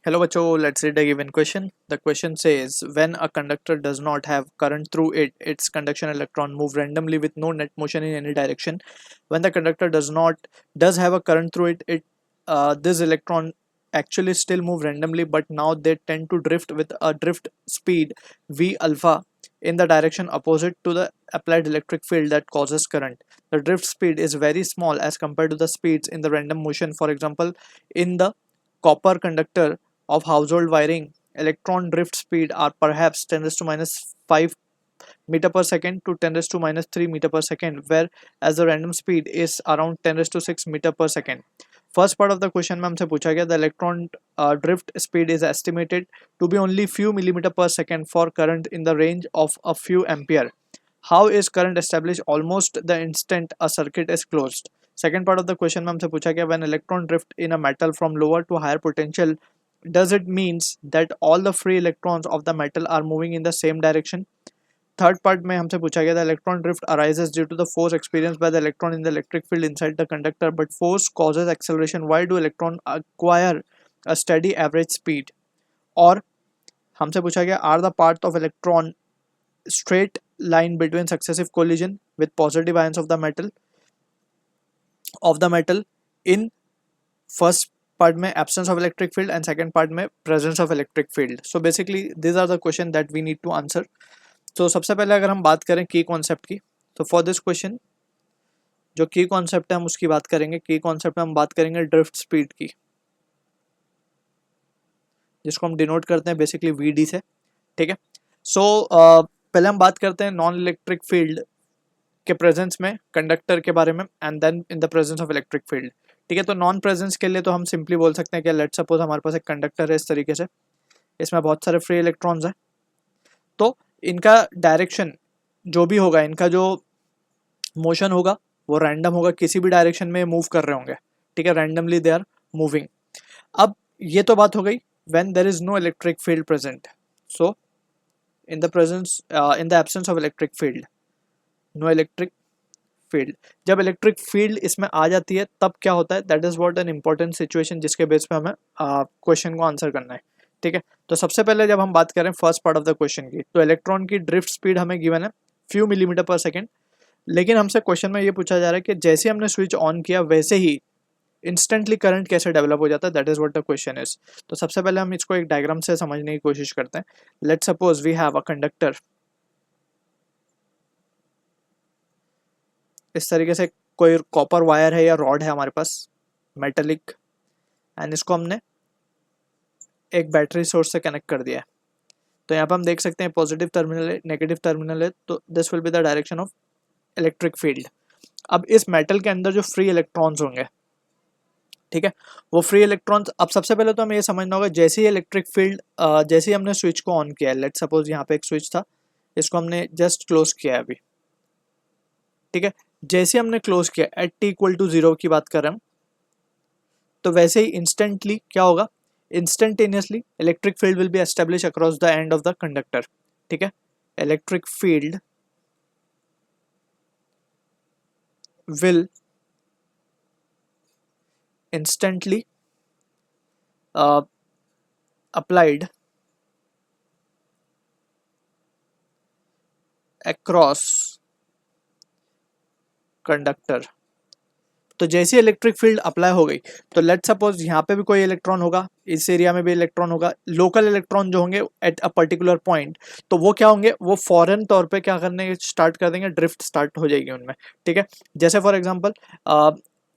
Hello, Bacho. Let's read a given question. The question says, when a conductor does not have current through it, its conduction electron move randomly with no net motion in any direction. When the conductor does have a current through it, this electron actually still move randomly, but now they tend to drift with a drift speed v alpha in the direction opposite to the applied electric field that causes current. The drift speed is very small as compared to the speeds in the random motion. For example, in the copper conductor of household wiring, electron drift speed are perhaps 10 raised to minus 5 meter per second to 10 raised to minus 3 meter per second, whereas the random speed is around 10 raised to 6 meter per second. First part of the question में हमसे पूछा गया the electron drift speed is estimated to be only few millimetre per second for current in the range of a few ampere. How is current establish almost the instant a circuit is closed. Second part of the question में हमसे पूछा गया when electron drift in a metal from lower to higher potential does it means that all the free electrons of the metal are moving in the same direction. Third part में हमसे पूछा गया था electron drift arises due to the force experienced by the electron in the electric field inside the conductor, but force causes acceleration. Why do electron acquire a steady average speed? और हमसे पूछा गया are the path of electron straight line between successive collision with positive ions of the metal in first part में absence of electric field and second part में presence of electric field. So basically these are the question that we need to answer. तो सबसे पहले अगर हम बात करें की कॉन्सेप्ट की, तो फॉर दिस क्वेश्चन जो की कॉन्सेप्ट है हम उसकी बात करेंगे. की कॉन्सेप्ट में हम बात करेंगे ड्रिफ्ट स्पीड की, जिसको हम डिनोट करते हैं बेसिकली वी डी से. ठीक है. सो पहले हम बात करते हैं नॉन इलेक्ट्रिक फील्ड के प्रेजेंस में कंडक्टर के बारे में and then in the presence of electric field. ठीक है. तो नॉन प्रेजेंस के लिए तो हम सिंपली बोल सकते हैं कि लेट्स सपोज हमारे पास एक कंडक्टर है इस तरीके से, इसमें बहुत सारे फ्री इलेक्ट्रॉन्स हैं, तो इनका डायरेक्शन जो भी होगा, इनका जो मोशन होगा वो रैंडम होगा, किसी भी डायरेक्शन में मूव कर रहे होंगे. ठीक है. Randomly they are moving. अब ये तो बात हो गई when there is no electric field present. So in the absence of electric field, no electric field. जब इलेक्ट्रिक फील्ड इसमें आ जाती है तब क्या होता है, that is what an important situation जिसके बेस पे हमें क्वेश्चन को आंसर करना है. ठीक है. तो सबसे पहले जब हम बात करें first part of the question की, तो इलेक्ट्रॉन की ड्रिफ्ट स्पीड हमें गिवन है फ्यू मिलीमीटर पर सेकेंड. लेकिन हमसे क्वेश्चन में ये पूछा जा रहा है कि जैसे हमने स्विच ऑन किया वैसे ही इंस्टेंटली करंट कैसे डेवलप हो जाता है. That is what the question is. तो सबसे पहले हम इसको एक डायग्राम से समझने की कोशिश करते हैं. Let's suppose we have a conductor. इस तरीके से कोई कॉपर वायर है या रॉड है हमारे पास मेटेलिक, एंड इसको हमने एक बैटरी सोर्स से कनेक्ट कर दिया है. तो यहाँ पे हम देख सकते हैं पॉजिटिव टर्मिनल है, नेगेटिव टर्मिनल है, तो this will be the direction of electric field. अब इस मेटल के अंदर जो फ्री इलेक्ट्रॉन्स होंगे, ठीक है, वो फ्री इलेक्ट्रॉन्स, अब सबसे पहले तो हमें ये समझना होगा जैसे ही इलेक्ट्रिक फील्ड जैसे ही हमने स्विच को ऑन किया है, लेट्स सपोज यहाँ पे एक स्विच था, इसको हमने जस्ट क्लोज किया है अभी. ठीक है. जैसे हमने क्लोज किया एट टी इक्वल टू 0 की बात कर रहे हैं हम, तो वैसे ही इंस्टेंटली क्या होगा, instantaneously electric field will be established across the end of the conductor. ठीक है. electric field will instantly applied across conductor. तो जैसे इलेक्ट्रिक फील्ड अप्लाई हो गई, तो लेट्स सपोज यहाँ पे भी कोई इलेक्ट्रॉन होगा, इस एरिया में भी इलेक्ट्रॉन होगा, लोकल इलेक्ट्रॉन जो होंगे एट अ पर्टिकुलर पॉइंट, तो वो क्या होंगे, वो फॉरन तौर पे क्या करने स्टार्ट कर देंगे, ड्रिफ्ट स्टार्ट हो जाएगी उनमें. ठीक है. जैसे फॉर एग्जांपल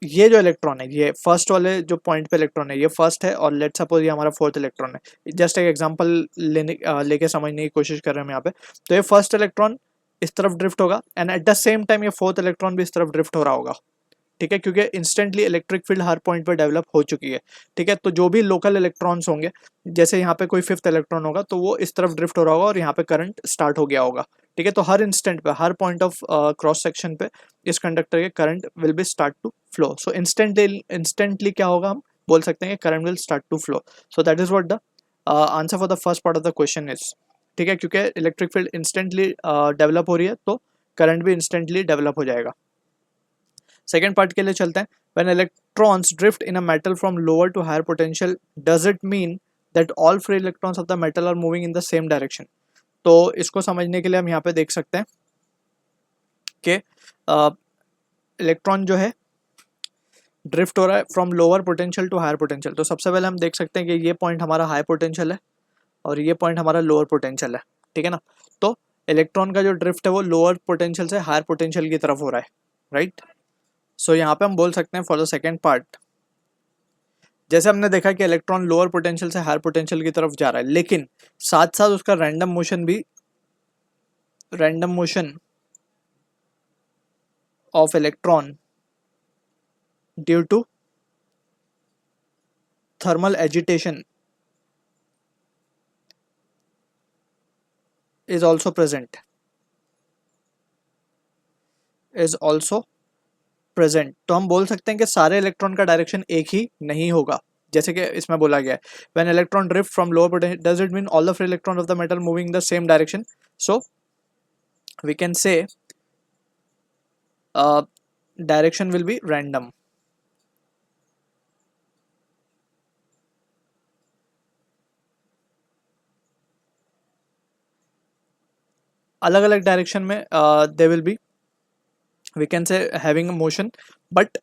ये जो इलेक्ट्रॉन है, ये फर्स्ट वाले जो पॉइंट पे इलेक्ट्रॉन है, ये फर्स्ट है, और लेट्स सपोज ये हमारा फोर्थ इलेक्ट्रॉन है. जस्ट एक एग्जाम्पल लेके समझने की कोशिश कर रहे हैं हम यहाँ पे. तो ये फर्स्ट इलेक्ट्रॉन इस तरफ ड्रिफ्ट होगा and at the same time ये फोर्थ इलेक्ट्रॉन भी इस तरफ ड्रिफ्ट हो रहा होगा. ठीक है. क्योंकि इंस्टेंटली इलेक्ट्रिक फील्ड हर पॉइंट पर डेवलप हो चुकी है. ठीक है. तो जो भी लोकल इलेक्ट्रॉन्स होंगे, जैसे यहाँ पे कोई फिफ्थ इलेक्ट्रॉन होगा तो वो इस तरफ ड्रिफ्ट हो रहा होगा और यहाँ पे करंट स्टार्ट हो गया होगा. ठीक है. तो हर इंस्टेंट पे, हर पॉइंट ऑफ क्रॉस सेक्शन पे इस कंडक्टर के current will be start to flow. So instantly क्या होगा, हम बोल सकते हैं कि current will start to flow. So that is what the answer for the first part of the question is. ठीक है. क्योंकि इलेक्ट्रिक फील्ड इंस्टेंटली डेवलप हो रही है तो करंट भी इंस्टेंटली डेवलप हो जाएगा. सेकेंड पार्ट के लिए चलते हैं. When electrons drift in a metal from lower to higher potential, does it mean that all free electrons of the metal are moving in the same direction. तो इसको समझने के लिए हम यहाँ पे देख सकते हैं कि इलेक्ट्रॉन जो है ड्रिफ्ट हो रहा है from lower potential to higher potential. तो सबसे पहले हम देख सकते हैं कि ये पॉइंट हमारा हाई पोटेंशियल है और ये पॉइंट हमारा लोअर पोटेंशियल है, ठीक है ना। तो इलेक्ट्रॉन का जो ड्रिफ्ट है वो लोअर पोटेंशियल से हायर पोटेंशियल की तरफ हो रहा है, राइट। सो यहाँ पे हम बोल सकते हैं फॉर द सेकेंड पार्ट, जैसे हमने देखा कि इलेक्ट्रॉन लोअर पोटेंशियल से हायर पोटेंशियल की तरफ जा रहा है, लेकिन साथ साथ उसका random motion of electron due to thermal agitation is also present तो हम बोल सकते हैं कि सारे इलेक्ट्रॉन का डायरेक्शन एक ही नहीं होगा, जैसे कि इसमें बोला गया है when electron drift from lower potential does it mean all the free electron of the metal moving the same direction. So we can say direction will be random. अलग अलग डायरेक्शन में they will be we can say having a motion, but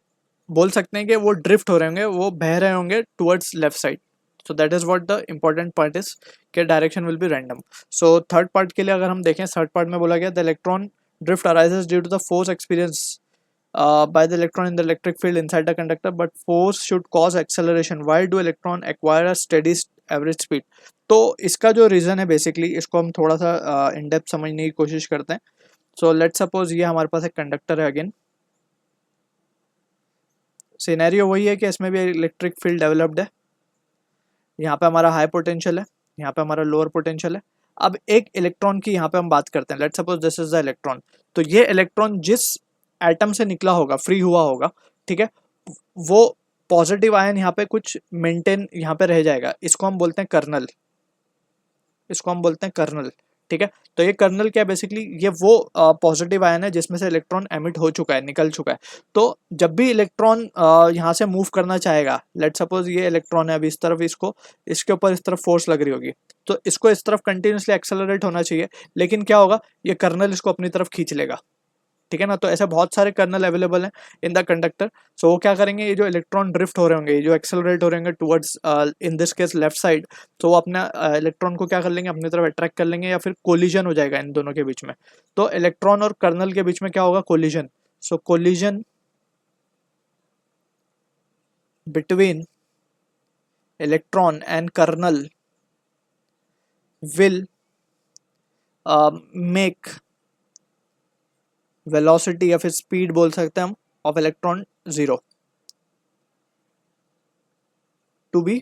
बोल सकते हैं कि वो drift हो रहे होंगे, वो बह रहे होंगे towards left side. So that is what the important part is कि direction will be random. So third part के लिए अगर हम देखें, थर्ड पार्ट में बोला गया the electron drift arises due to the force experience by the electron in the electric field inside the conductor, but force should cause acceleration. Why do electron acquire a steady average speed? तो इसका जो reason है basically, इसको हम थोड़ा सा in depth समझने की कोशिश करते हैं। सो लेट्स सपोज ये हमारे पास एक कंडक्टर है, अगेन सिनेरियो वही है कि इसमें भी इलेक्ट्रिक फील्ड डेवलप्ड है। यहाँ पे हमारा हाई पोटेंशियल है, यहाँ पे हमारा लोअर पोटेंशियल है। अब एक इलेक्ट्रॉन की यहाँ पे हम बात करते हैं, let's suppose this is the electron. तो ये इलेक्ट्रॉन जिस एटम से निकला होगा, फ्री हुआ होगा, ठीक है, वो पॉजिटिव आयन यहाँ पे कुछ मेंटेन यहाँ पे रह जाएगा, इसको हम बोलते हैं कर्नल, ठीक है। तो ये कर्नल क्या है बेसिकली, ये वो पॉजिटिव आयन है जिसमें से इलेक्ट्रॉन एमिट हो चुका है, निकल चुका है। तो जब भी इलेक्ट्रॉन यहाँ से मूव करना चाहेगा, लेट सपोज ये इलेक्ट्रॉन है अभी इस तरफ, इसके ऊपर इस तरफ फोर्स लग रही होगी, तो इसको इस तरफ कंटिन्यूसली एक्सेलरेट होना चाहिए, लेकिन क्या होगा, ये कर्नल इसको अपनी तरफ खींच लेगा, ठीक है ना। तो ऐसे बहुत सारे कर्नल अवेलेबल हैं इन द कंडक्टर। सो वो क्या करेंगे, ये जो इलेक्ट्रॉन ड्रिफ्ट हो रहे होंगे, ये जो एक्सेलरेट हो रहे होंगे towards in this case left side, तो वो अपना इलेक्ट्रॉन को क्या कर लेंगे, अपनी तरफ अट्रैक्ट कर लेंगे, या फिर कोलिजन हो जाएगा इन दोनों के बीच में। तो इलेक्ट्रॉन और कर्नल के बीच में क्या होगा, collision. So collision between electron and kernel will make velocity या फिर स्पीड बोल सकते हैं हम of electron zero to be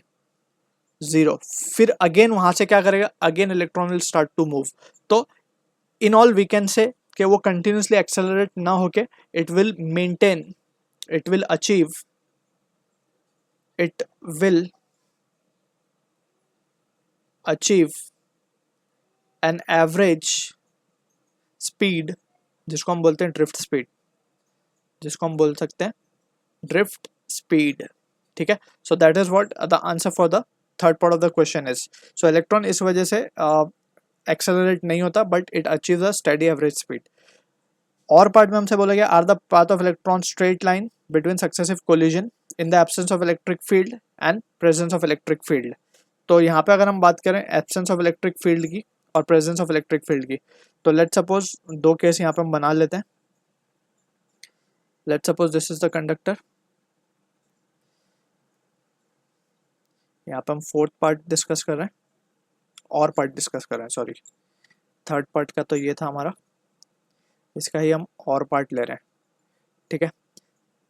zero. फिर अगेन वहां से क्या करेगा, again electron will start to move. तो इन ऑल वी कैन से कि वो कंटिन्यूसली एक्सेलरेट ना होके it will maintain, it will achieve an average speed, जिसको हम बोलते हैं ड्रिफ्ट स्पीड, ठीक है। So that is what the answer for the third part of the question is. सो इलेक्ट्रॉन इस वजह से एक्सेलरेट नहीं होता, but it achieves a steady average speed. और पार्ट में हमसे बोला गया are the path of electron straight line between successive collision in the absence of electric field and presence of electric field. तो यहाँ पे अगर हम बात करें एब्सेंस ऑफ इलेक्ट्रिक फील्ड की और प्रेजेंस ऑफ इलेक्ट्रिक फील्ड की, तो लेट सपोज दो केस यहाँ पे हम बना लेते हैं। Let suppose this is the conductor, यहाँ पे हम फोर्थ पार्ट डिस्कस कर रहे हैं, और पार्ट डिस्कस कर रहे हैं, सॉरी, थर्ड पार्ट का तो ये था हमारा, इसका ही हम और पार्ट ले रहे हैं, ठीक है।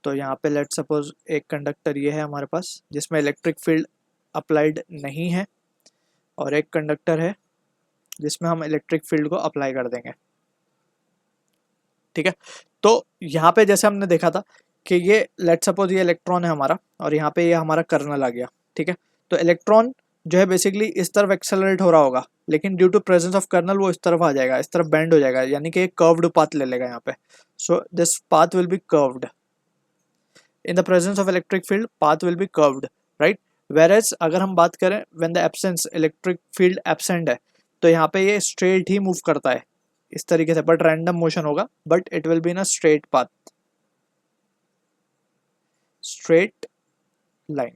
तो यहाँ पे लेट सपोज एक कंडक्टर ये है हमारे पास जिसमें इलेक्ट्रिक फील्ड अप्लाइड नहीं है, और एक कंडक्टर है जिसमें हम इलेक्ट्रिक फील्ड को अप्लाई कर देंगे, ठीक है। तो यहाँ पे जैसे हमने देखा था कि ये लेट सपोज ये इलेक्ट्रॉन है हमारा, और यहाँ पे ये हमारा कर्नल आ गया, ठीक है। तो इलेक्ट्रॉन जो है बेसिकली इस तरफ एक्सेलरेट हो रहा होगा, लेकिन due to presence of kernel वो इस तरफ आ जाएगा, इस तरफ बेंड हो जाएगा, यानी कि एक कर्व्ड पाथ ले लेगा यहाँ पे। So this path will be curved in the presence of electric field, path will be curved, right. Whereas अगर हम बात करें when the absence electric field absent है, तो यहाँ पे ये स्ट्रेट ही मूव करता है इस तरीके से, बट रैंडम मोशन होगा, but it will be in a straight path, straight line,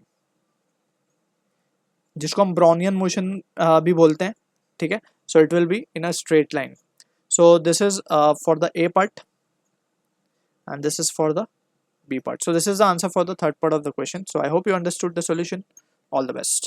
जिसको हम ब्राउनियन मोशन भी बोलते हैं, ठीक है. So it will be in a straight line. So this is for the A part and this is for the B part. So this is the answer for the third part of the question. So I hope you understood the solution. All the best.